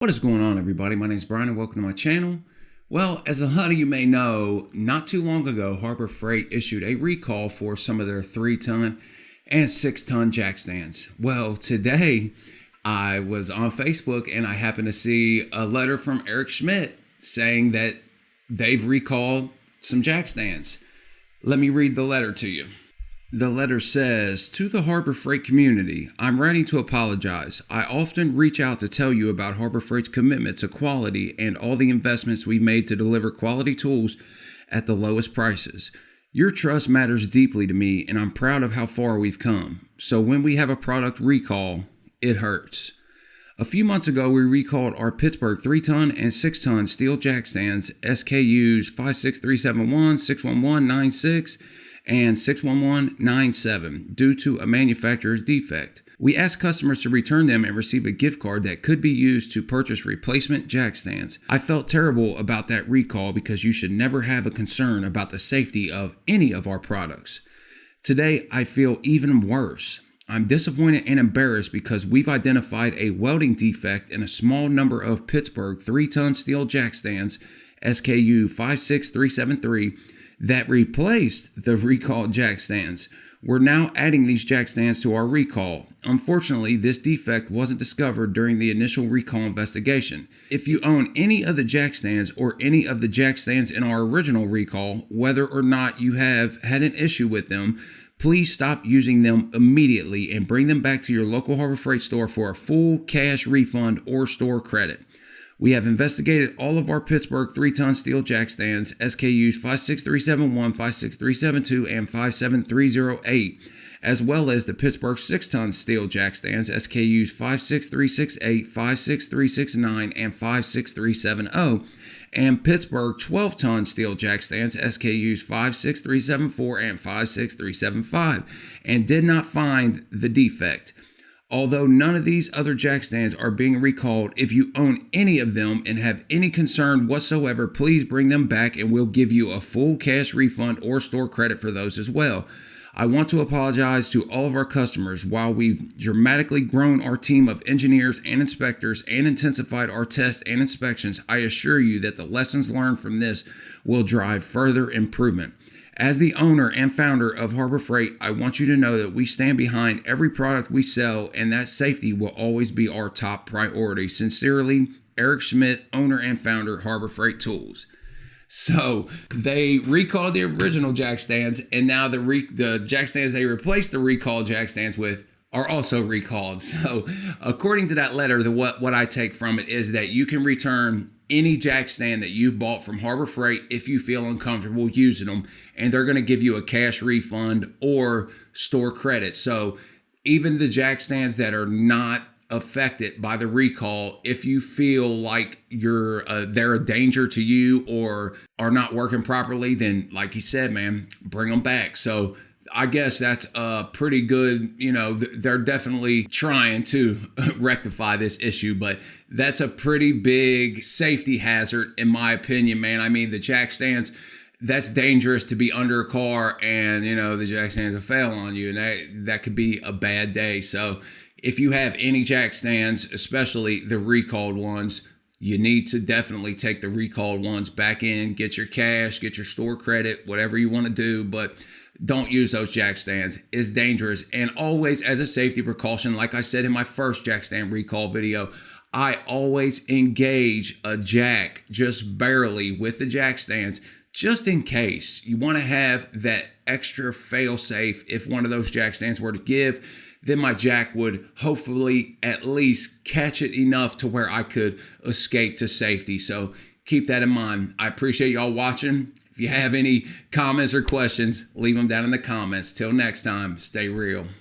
What is going on, everybody? My name is Brian and welcome to my channel. Well, as a lot of you may know, not too long ago, Harbor Freight issued a recall for some of their 3-ton and 6-ton jack stands. Well, today I was on Facebook and I happened to see a letter from Eric Schmidt saying that they've recalled some jack stands. Let me read the letter to you. The letter says, "To the Harbor Freight community, I'm writing to apologize. I often reach out to tell you about Harbor Freight's commitment to quality and all the investments we've made to deliver quality tools at the lowest prices. Your trust matters deeply to me, and I'm proud of how far we've come. So when we have a product recall, it hurts. A few months ago, we recalled our Pittsburgh 3-ton and 6-ton steel jack stands SKUs 56371, 61196, and 61197 due to a manufacturer's defect. We asked customers to return them and receive a gift card that could be used to purchase replacement jack stands. I felt terrible about that recall because you should never have a concern about the safety of any of our products. Today, I feel even worse. I'm disappointed and embarrassed because we've identified a welding defect in a small number of Pittsburgh 3-ton steel jack stands SKU 56373 that replaced the recalled jack stands. We're now adding these jack stands to our recall. Unfortunately, this defect wasn't discovered during the initial recall investigation. If you own any of the jack stands or any of the jack stands in our original recall, whether or not you have had an issue with them, please stop using them immediately and bring them back to your local Harbor Freight store for a full cash refund or store credit. We have investigated all of our Pittsburgh 3-ton steel jack stands, SKUs 56371, 56372, and 57308, as well as the Pittsburgh 6-ton steel jack stands, SKUs 56368, 56369, and 56370, and Pittsburgh 12-ton steel jack stands, SKUs 56374 and 56375, and did not find the defect. Although none of these other jack stands are being recalled, if you own any of them and have any concern whatsoever, please bring them back and we'll give you a full cash refund or store credit for those as well. I want to apologize to all of our customers. While we've dramatically grown our team of engineers and inspectors and intensified our tests and inspections, I assure you that the lessons learned from this will drive further improvement. As the owner and founder of Harbor Freight, I want you to know that we stand behind every product we sell and that safety will always be our top priority. Sincerely, Eric Schmidt, owner and founder, Harbor Freight Tools." So they recalled the original jack stands, and now the jack stands they replaced the recalled jack stands with are also recalled. So according to that letter, what I take from it is that you can return any jack stand that you've bought from Harbor Freight if you feel uncomfortable using them, and they're going to give you a cash refund or store credit. So even the jack stands that are not affected by the recall, if you feel like they're a danger to you or are not working properly, then like you said, man, bring them back. So I guess that's a pretty good, they're definitely trying to rectify this issue, but that's a pretty big safety hazard in my opinion, man. I mean, the jack stands, that's dangerous to be under a car and, the jack stands will fail on you, and that could be a bad day. So if you have any jack stands, especially the recalled ones, you need to definitely take the recalled ones back in, get your cash, get your store credit, whatever you want to do, but don't use those jack stands. It's dangerous. And always, as a safety precaution, like I said in my first jack stand recall video, I always engage a jack just barely with the jack stands, just in case. You want to have that extra fail safe. If one of those jack stands were to give, then my jack would hopefully at least catch it enough to where I could escape to safety. So keep that in mind. I appreciate y'all watching. If you have any comments or questions, leave them down in the comments. Till next time, stay real.